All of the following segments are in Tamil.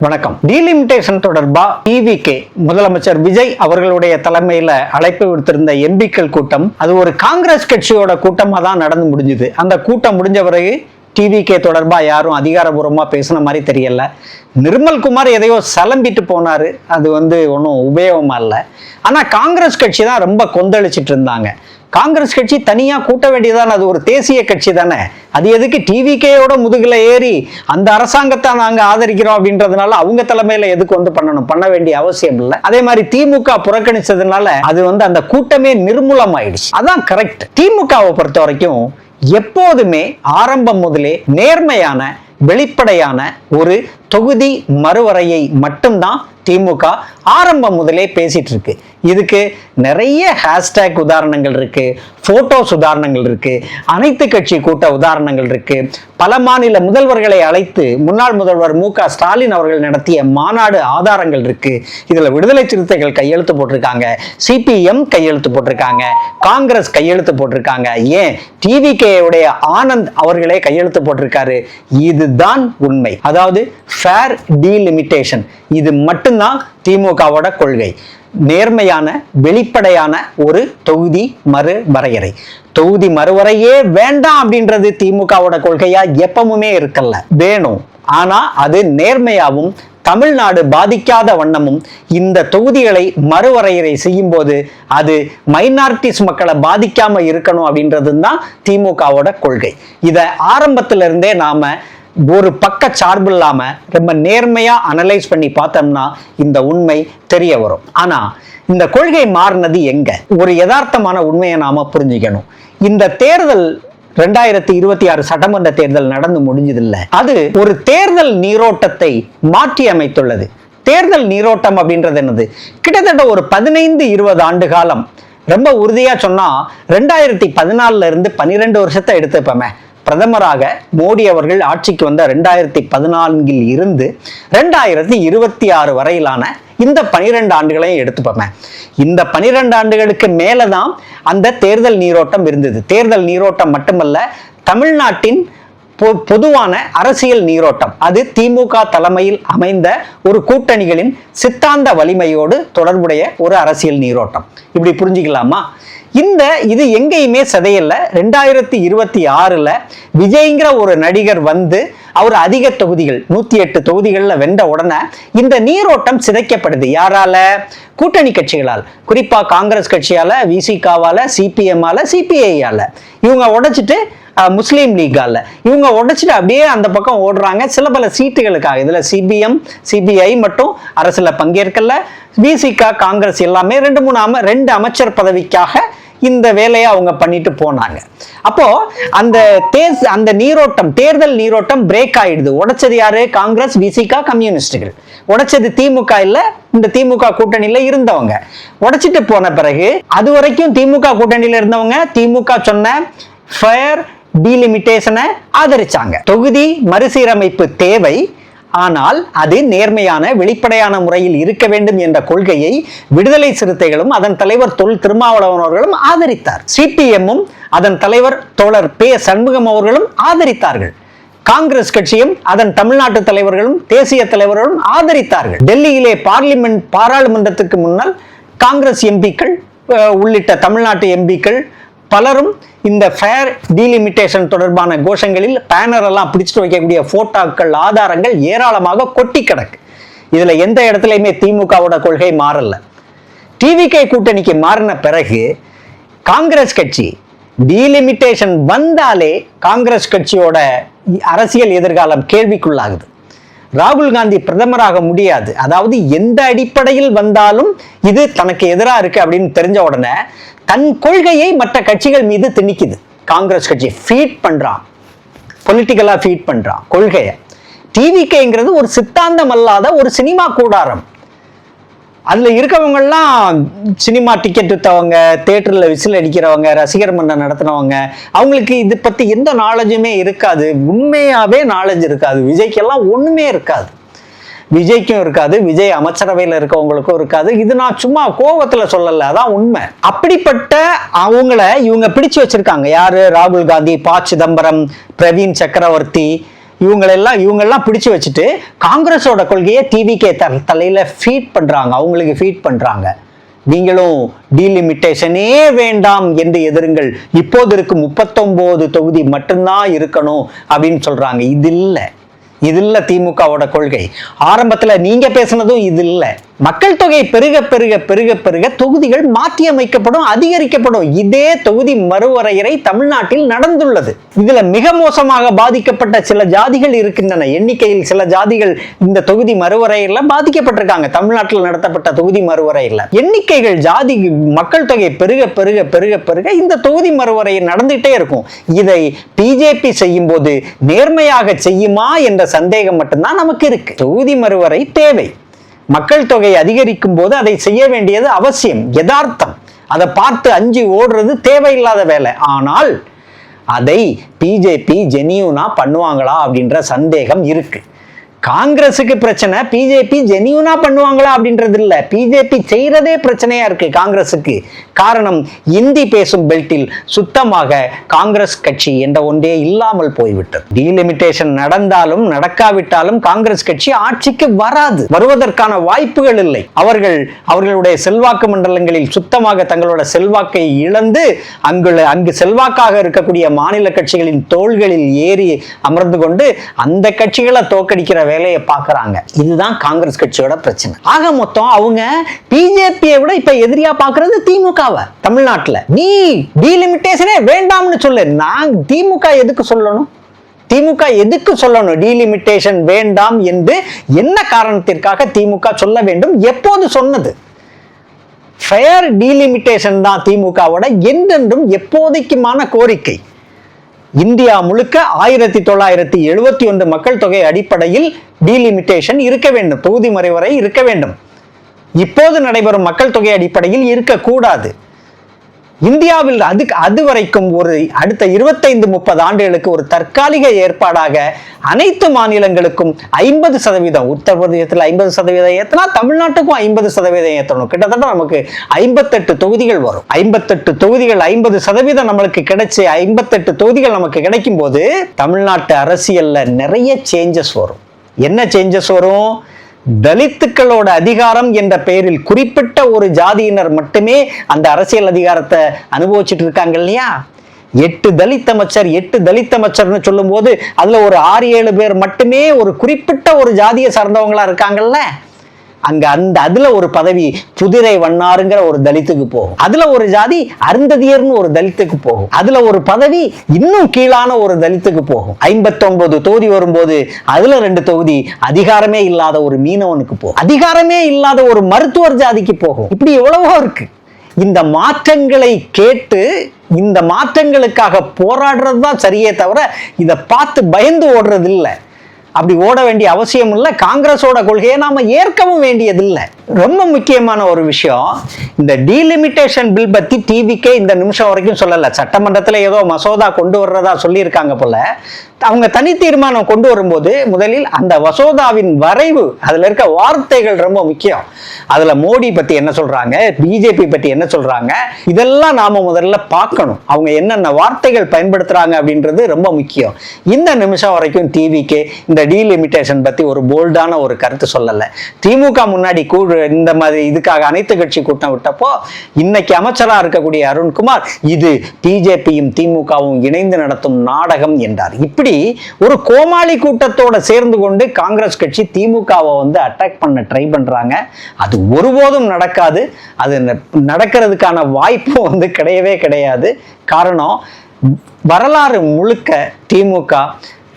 வணக்கம். டீலிமிட்டேஷன் தொடர்பா டிவிகே முதலமைச்சர் விஜய் அவர்களுடைய தலைமையில அழைப்பு விடுத்திருந்த எம்பிக்கள் கூட்டம் அது ஒரு காங்கிரஸ் கட்சியோட கூட்டமா தான் நடந்து முடிஞ்சது. அந்த கூட்டம் முடிஞ்ச பிறகு டிவிகே தொடர்பா யாரும் அதிகாரபூர்வமா பேசின மாதிரி தெரியல. நிர்மல்குமார் எதையோ சலம்பிட்டு போனாரு, அது ஒன்றும் உபயோகமா இல்லை. ஆனா காங்கிரஸ் கட்சி தான் ரொம்ப கொந்தளிச்சிட்டு இருந்தாங்க. காங்கிரஸ் கட்சி தனியா கூட்ட வேண்டியதான, அது ஒரு தேசிய கட்சி தானே. அது எதுக்கு டிவிகேயோட முதுகுல ஏறி அந்த அரசாங்கத்தை நாங்க ஆதரிக்கிறோம் அப்படின்றதுனால அவங்க தலைமையில எதுக்கு பண்ண வேண்டிய அவசியம் இல்லை. அதே மாதிரி திமுக புறக்கணிச்சதுனால அது அந்த கூட்டமே நிர்மூலமாயிடுச்சு. அதான் கரெக்ட். திமுகவை பொறுத்த வரைக்கும் எப்போதுமே ஆரம்பம் முதலே நேர்மையான வெளிப்படையான ஒரு தொகுதி மறுவரையை மட்டும்தான் திமுக ஆரம்பம் முதலே பேசிட்டு இருக்கு. இதுக்கு நிறைய ஹேஷ்டேக் உதாரணங்கள் இருக்கு, போட்டோஸ் உதாரணங்கள் இருக்கு, அனைத்து கட்சி கூட்ட உதாரணங்கள் இருக்கு. பல மாநில முதல்வர்களை அழைத்து முன்னாள் முதல்வர் மு.க. ஸ்டாலின் அவர்கள் நடத்திய மாநாடு ஆதாரங்கள் இருக்கு. இதுல விடுதலை சிறுத்தைகள் கையெழுத்து போட்டிருக்காங்க, சிபிஎம் கையெழுத்து போட்டிருக்காங்க, காங்கிரஸ் கையெழுத்து போட்டிருக்காங்க, ஏன் டிவிகே உடைய ஆனந்த் அவர்களே கையெழுத்து போட்டிருக்காரு. இதுதான் உண்மை. அதாவது ஃபேர் டீலிமிட்டேஷன், இது மட்டும்தான் திமுகவோட கொள்கை. நேர்மையான வெளிப்படையான ஒரு தொகுதி மறுவரையறை. தொகுதி மறுவரையே வேண்டாம் அப்படின்றது திமுகவோட கொள்கையா எப்பவுமே இருக்கல. வேணும், ஆனா அது நேர்மையாவும் தமிழ்நாடு பாதிக்காத வண்ணமும் இந்த தொகுதிகளை மறுவரையறை செய்யும் போது அது மைனாரிட்டிஸ் மக்களை பாதிக்காம இருக்கணும் அப்படின்றது தான் திமுகவோட கொள்கை. இதை ஆரம்பத்திலிருந்தே நாம ஒரு பக்க சார்பு இல்லாம ரொம்ப நேர்மையா அனலைஸ் பண்ணி பார்த்தோம்னா இந்த உண்மை தெரிய வரும். ஆனா இந்த கொள்கை மாறினது எங்க? ஒரு யதார்த்தமான உண்மையை நாம புரிஞ்சுக்கணும். இந்த தேர்தல் 2026 சட்டமன்ற தேர்தல் நடந்து முடிஞ்சதில்ல, அது ஒரு தேர்தல் நீரோட்டத்தை மாற்றி அமைத்துள்ளது. தேர்தல் நீரோட்டம் அப்படின்றது என்னது? கிட்டத்தட்ட ஒரு 15-20 ஆண்டு காலம், ரொம்ப உறுதியா சொன்னா 2014 இருந்து 12 வருஷத்தை எடுத்துப்போமே. பிரதமராக மோடி அவர்கள் ஆட்சிக்கு வந்த 2014 இருந்து 2026 வரையிலான இந்த 12 ஆண்டுகளையும் எடுத்துப்போமே. இந்த 12 ஆண்டுகளுக்கு மேலதான் அந்த தேர்தல் நீரோட்டம் இருந்தது. தேர்தல் நீரோட்டம் மட்டுமல்ல, தமிழ்நாட்டின் பொதுவான அரசியல் நீரோட்டம் அது திமுக தலைமையில் அமைந்த ஒரு கூட்டணிகளின் சித்தாந்த வலிமையோடு தொடர்புடைய ஒரு அரசியல் நீரோட்டம். இப்படி புரிஞ்சுக்கலாமா? இது எங்கேயுமே சதையல்ல. 2026 விஜய்ங்கிற ஒரு நடிகர் அவர் அதிக தொகுதிகள் 108 தொகுதிகள்ல வென்ற உடனே இந்த நீரோட்டம் சிதைக்கப்படுது. யாரால? கூட்டணி கட்சிகளால், குறிப்பா காங்கிரஸ் கட்சியால, விசிகாவால, சிபிஎம்ஆல, சிபிஐயால. இவங்க உடைச்சிட்டு முஸ்லீம் லீகால இவங்க உடைச்சிட்டு அப்படியே அந்த பக்கம் ஓடுறாங்க சில பல சீட்டுகளுக்காக. இதுல சிபிஎம் சிபிஐ மட்டும் அரசுல பங்கேற்கல. விசிகா காங்கிரஸ் எல்லாமே 2 அமைச்சர் பதவிக்காக இந்த வேலையை அவங்க பண்ணிட்டு போனாங்க. அப்போ அந்த நீரோட்டம், தேர்தல் நீரோட்டம் பிரேக் ஆயிடுது. உடைச்சது யாரு? காங்கிரஸ், விசிகா, கம்யூனிஸ்டுகள். உடைச்சது திமுக இல்ல, இந்த திமுக கூட்டணியில இருந்தவங்க. உடைச்சிட்டு போன பிறகு அது வரைக்கும் திமுக கூட்டணியில இருந்தவங்க திமுக சொன்ன ஃபேர் டீலிமிட்டேஷனை ஆதரிச்சாங்க. தொகுதி மறுசீரமைப்பு தேவை, ஆனால் அது நேர்மையான வெளிப்படையான முறையில் இருக்க வேண்டும் என்ற கொள்கையை விடுதலை சிறுத்தைகளும் அதன் தலைவர் தொல் திருமாவளவன் அவர்களும் ஆதரித்தார். சிபிஎம்மும் அதன் தலைவர் தோழர் பே சண்முகம் அவர்களும் ஆதரித்தார்கள். காங்கிரஸ் கட்சியும் அதன் தமிழ்நாட்டு தலைவர்களும் தேசிய தலைவர்களும் ஆதரித்தார்கள். டெல்லியிலே பாராளுமன்றத்துக்கு முன்னால் காங்கிரஸ் எம்பிக்கள் உள்ளிட்ட தமிழ்நாட்டு எம்பிக்கள் பலரும் இந்த ஃபேர் டீலிமிட்டேஷன் தொடர்பான கோஷங்களில் பேனர் எல்லாம் பிடிச்சிட்டு வைக்கக்கூடிய போட்டோக்கள், ஆதாரங்கள் ஏராளமாக கொட்டி கிடக்கு. இதுல எந்த இடத்துலையுமே திமுகவோட கொள்கை மாறல. டிவிகே கூட்டணிக்கு மாறின பிறகு காங்கிரஸ் கட்சி டீலிமிட்டேஷன் வந்தாலே காங்கிரஸ் கட்சியோட அரசியல் எதிர்காலம் கேள்விக்குள்ளாகுது. ராகுல் காந்தி பிரதமராக முடியாது, அதாவது எந்த அடிப்படையில் வந்தாலும் இது தனக்கு எதிராக இருக்கு அப்படின்னு தெரிஞ்ச உடனே தன் கொள்கையை மற்ற கட்சிகள் மீது திணிக்குது. காங்கிரஸ் கட்சி ஃபீட் பண்றான், பொலிட்டிக்கலா ஃபீட் பண்றான் கொள்கையை. டிவிகேங்கிறது ஒரு சித்தாந்தம் அல்லாத ஒரு சினிமா கூடாரம். அதுல இருக்கவங்க எல்லாம் சினிமா டிக்கெட் வித்தவங்க, தியேட்டர்ல விசில் அடிக்கிறவங்க, ரசிகர் மன்றம் நடத்தினவங்க. அவங்களுக்கு இது பத்தி எந்த நாலேஜுமே இருக்காது. உண்மையாவே நாலேஜ் இருக்காது. விஜய்க்கெல்லாம் ஒண்ணுமே இருக்காது. விஜய்க்கும் இருக்காது, விஜய் அமைச்சரவையில் இருக்கவங்களுக்கும் இருக்காது. இது நான் சும்மா கோபத்துல சொல்லல, அதான் உண்மை. அப்படிப்பட்ட இவங்க பிடிச்சு வச்சிருக்காங்க. யாரு? ராகுல் காந்தி, ப. சிதம்பரம், பிரவீன் சக்கரவர்த்தி, இவங்கெல்லாம் பிடிச்சு வச்சுட்டு காங்கிரஸோட கொள்கையை டிவிகே தலையில ஃபீட் பண்றாங்க, அவங்களுக்கு ஃபீட் பண்றாங்க. நீங்களும் டீலிமிட்டேஷனே வேண்டாம் என்று எதிருங்கள், இப்போது இருக்கு 39 தொகுதி மட்டும்தான் இருக்கணும் அப்படின்னு சொல்றாங்க. இது இல்ல திமுகவோட கொள்கை. ஆரம்பத்துல நீங்க பேசுனதும் இது இல்ல. மக்கள் தொகை பெருக பெருக பெருக பெருக தொகுதிகள் மாற்றி அமைக்கப்படும், அதிகரிக்கப்படும். இதே தொகுதி மறுவரையறை தமிழ்நாட்டில் நடந்துள்ளது. இதுல மிக மோசமாக பாதிக்கப்பட்ட சில ஜாதிகள் இருக்கின்றன. எண்ணிக்கையில் சில ஜாதிகள் இந்த தொகுதி மறுவரையில பாதிக்கப்பட்டிருக்காங்க. தமிழ்நாட்டில் நடத்தப்பட்ட தொகுதி மறுவரையில எண்ணிக்கைகள் ஜாதி மக்கள் தொகை பெருக பெருக பெருக பெருக இந்த தொகுதி மறுவரை நடந்துட்டே இருக்கும். இதை பிஜேபி செய்யும் போது நேர்மையாக செய்யுமா என்ற சந்தேகம் மட்டும்தான் நமக்கு இருக்கு. தொகுதி மறுவரை தேவை. மக்கள் தொகை அதிகரிக்கும் போது அதை செய்ய வேண்டியது அவசியம், யதார்த்தம். அதை பார்த்து அஞ்சு ஓடுறது தேவையில்லாத வேலை. ஆனால் அதை பிஜேபி ஜெனியூனா பண்ணுவாங்களா அப்படின்ற சந்தேகம் இருக்கு. காங்கிரஸுக்கு பிரச்சனை பிஜேபி ஜெனியூனா பண்ணுவாங்களா அப்படின்றது இல்ல, பிஜேபி செய்யறதே பிரச்சனையா இருக்கு காங்கிரஸுக்கு. காரணம், இந்தி பேசும் பெல்ட்டில் சுத்தமாக காங்கிரஸ் கட்சி என்ற ஒன்றே இல்லாமல் போய்விட்டது. டீலிமிட்டேஷன் நடக்காவிட்டாலும் காங்கிரஸ் கட்சி ஆட்சிக்கு வராது, வருவதற்கான வாய்ப்புகள் இல்லை. அவர்களுடைய செல்வாக்கு மண்டலங்களில் சுத்தமாக தங்களோட செல்வாக்கை இழந்து அங்கு செல்வாக்காக இருக்கக்கூடிய மாநில கட்சிகளின் தோள்களில் ஏறி அமர்ந்து கொண்டு அந்த கட்சிகளை தோக்கடிக்கிற வேலையை பார்க்கறாங்க. இதுதான் காங்கிரஸ் கட்சியோட பிரச்சனை. ஆக மொத்தம் அவங்க பிஜேபியை விட இப்ப எதிரியா பார்க்கிறது திமுகவை. தமிழ்நாட்டில் நீ டீலிமிட்டேஷனே வேண்டாம்னு சொல்லு. நான் திமுக எதுக்கு சொல்லணும்? டீலிமிட்டேஷன் வேண்டாம் என்று என்ன காரணத்திற்காக திமுக சொல்ல வேண்டும்? எப்போது சொன்னது? ஃபேர் டீலிமிட்டேஷன் தான் திமுகவோட என்றென்றும் எப்போதைக்குமான கோரிக்கை. இந்தியா முழுக்க 1971 மக்கள் தொகை அடிப்படையில் டீலிமிட்டேஷன் இருக்க வேண்டும், தொகுதி மறுவரை இருக்க வேண்டும். இப்போது நடைபெறும் மக்கள் தொகை அடிப்படையில் இருக்கக்கூடாது. இந்தியாவில் அது வரைக்கும் ஒரு அடுத்த 25-30 ஆண்டுகளுக்கு ஒரு தற்காலிக ஏற்பாடாக அனைத்து மாநிலங்களுக்கும் 50%, உத்தரப்பிரதேசத்தில் 50% ஏற்றினா தமிழ்நாட்டுக்கும் 50% ஏற்றணும். கிட்டத்தட்ட நமக்கு 58 தொகுதிகள் வரும். 58 தொகுதிகள் 50% நம்மளுக்கு கிடைச்சி 58 தொகுதிகள் நமக்கு கிடைக்கும் போது தமிழ்நாட்டு அரசியல்ல நிறைய சேஞ்சஸ் வரும். என்ன சேஞ்சஸ் வரும்? தலித்துக்களோட அதிகாரம் என்ற பெயரில் குறிப்பிட்ட ஒரு ஜாதியினர் மட்டுமே அந்த அரசியல் அதிகாரத்தை அனுபவிச்சுட்டு இருக்காங்க இல்லையா? 8 தலித் அமைச்சர்னு சொல்லும் போது அதுல ஒரு 6-7 பேர் மட்டுமே ஒரு குறிப்பிட்ட ஒரு ஜாதியை சார்ந்தவங்களா இருக்காங்கல்ல. அதுல ஒரு பதவி புதிரை வண்ணாருங்கிற ஒரு தலித்துக்கு போகும். அதுல ஒரு ஜாதி அருந்ததியர்னு ஒரு தலித்துக்கு போகும். அதுல ஒரு பதவி இன்னும் கீழான ஒரு தலித்துக்கு போகும். 59 தொகுதி வரும்போது அதுல 2 தொகுதி அதிகாரமே இல்லாத ஒரு மீனவனுக்கு போகும். அதிகாரமே இல்லாத ஒரு மருத்துவர் ஜாதிக்கு போகும். இப்படி எவ்வளவோ இருக்கு. இந்த மாற்றங்களை கேட்டு இந்த மாற்றங்களுக்காக போராடுறது தான் சரியே தவிர இதை பார்த்து பயந்து ஓடுறது இல்லை. அப்படி ஓட வேண்டிய அவசியம் இல்லை. காங்கிரஸோட கொள்கையை நாம ஏற்கவும் வேண்டியதில்லை. ரொம்ப முக்கியமான ஒரு விஷயம், இந்த டீலிமிட்டேஷன் பில் பத்தி டிவிக்கே இந்த நிமிஷம் வரைக்கும் சொல்லல. சட்டமன்றத்தில் ஏதோ மசோதா கொண்டு வர்றதா சொல்லியிருக்காங்க போல. அவங்க தனி தீர்மானம் கொண்டு வரும்போது முதலில் அந்த மசோதாவின் வரைவு, அதுல இருக்க வார்த்தைகள் ரொம்ப முக்கியம். அதுல மோடி பத்தி என்ன சொல்றாங்க, பிஜேபி பத்தி என்ன சொல்றாங்க, இதெல்லாம் நாம முதல்ல பார்க்கணும். அவங்க என்னென்ன வார்த்தைகள் பயன்படுத்துறாங்க அப்படின்றது ரொம்ப முக்கியம். இந்த நிமிஷம் வரைக்கும் டிவிக்கே இந்த டீலிமிட்டேஷன் பத்தி ஒரு போல்டான ஒரு கருத்து சொல்லல. திமுக முன்னாடி இந்த மாதிரி இதுக்காக அனைத்து கட்சி கூட்டம் விட்டப்போ இன்னைக்கு அமைச்சரா இருக்கக்கூடிய அருண்குமார் இது பிஜேபியும் திமுகவும் இணைந்து நடத்தும் நாடகம் என்றார். இப்படி ஒரு கோமாளி கூட்டத்தோட சேர்ந்து கொண்டு காங்கிரஸ் கட்சி திமுகவை அட்டாக் பண்ண ட்ரை பண்றாங்க. அது ஒருபோதும் நடக்காது. அது நடக்கிறதுக்கான வாய்ப்பு கிடையவே கிடையாது. காரணம், வரலாறு முழுக்க திமுக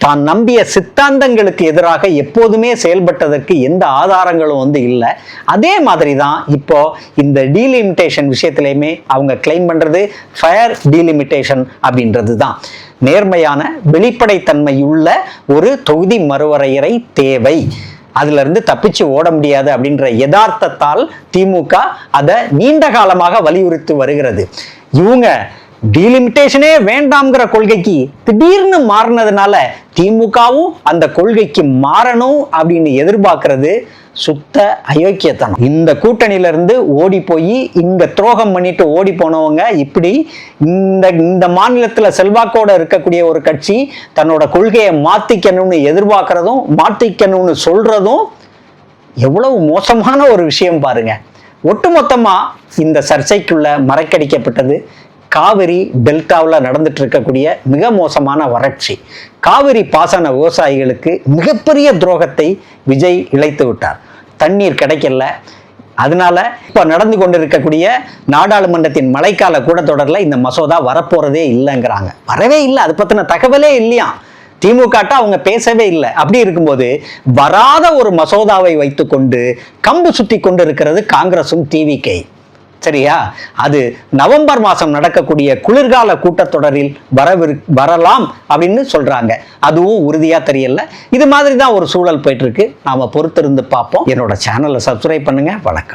தான் நம்பிய சித்தாந்தங்களுக்கு எதிராக எப்போதுமே செயல்பட்டதற்கு எந்த ஆதாரங்களும் இல்லை. அதே மாதிரி தான் இப்போ இந்த டீலிமிட்டேஷன் விஷயத்திலையுமே அவங்க கிளைம் பண்றது ஃபயர் டீலிமிட்டேஷன் அப்படின்றது தான். நேர்மையான வெளிப்படைத்தன்மையுள்ள ஒரு தொகுதி மறுவரையறை தேவை. அதுல இருந்து தப்பிச்சு ஓட முடியாது அப்படின்ற யதார்த்தத்தால் திமுக அதை நீண்ட காலமாக வலியுறுத்தி வருகிறது. இவங்க டீலிமிட்டேஷனே வேண்டாம்ங்கிற கொள்கைக்கு திடீர்னு மாறினதுனால திமுகவும் அந்த கொள்கைக்கு மாறணும் அப்படின்னு எதிர்பார்க்கறது சுத்த அயோக்கியத்தனம். இந்த கூட்டணியில இருந்து ஓடி போய் இங்க துரோகம் பண்ணிட்டு ஓடி போனவங்க இப்படி இந்த மாநிலத்துல செல்வாக்கோட இருக்கக்கூடிய ஒரு கட்சி தன்னோட கொள்கையை மாத்திக்கணும்னு எதிர்பார்க்கறதும் மாத்திக்கணும்னு சொல்றதும் எவ்வளவு மோசமான ஒரு விஷயம் பாருங்க. ஒட்டுமொத்தமா இந்த சர்ச்சைக்குள்ள மறைக்கடிக்கப்பட்டது காவிரி டெல்டாவில் நடந்துட்டு இருக்கக்கூடிய மிக மோசமான வறட்சி. காவிரி பாசன விவசாயிகளுக்கு மிகப்பெரிய துரோகத்தை விஜய் இழைத்து விட்டார். தண்ணீர் கிடைக்கல. அதனால இப்ப நடந்து கொண்டிருக்கக்கூடிய நாடாளுமன்றத்தின் மழைக்கால கூட்டத்தொடரில் இந்த மசோதா வரப்போறதே இல்லைங்கிறாங்க. வரவே இல்லை, அது பத்தின தகவலே இல்லையா. திமுக அவங்க பேசவே இல்லை. அப்படி இருக்கும்போது வராத ஒரு மசோதாவை வைத்துக்கொண்டு கம்பு சுத்தி கொண்டு இருக்கிறது காங்கிரசும் டிவிகே. சரியா? அது நவம்பர் மாசம் நடக்கக்கூடிய குளிர்கால கூட்டத்தொடரில் வரலாம் அப்படின்னு சொல்றாங்க. அதுவும் உறுதியா தெரியல. இது மாதிரி தான் ஒரு சூழல் போயிட்டு இருக்கு. நாம பொறுத்திருந்து பார்ப்போம். என்னோட சேனலை சப்ஸ்கிரைப் பண்ணுங்க. வணக்கம்.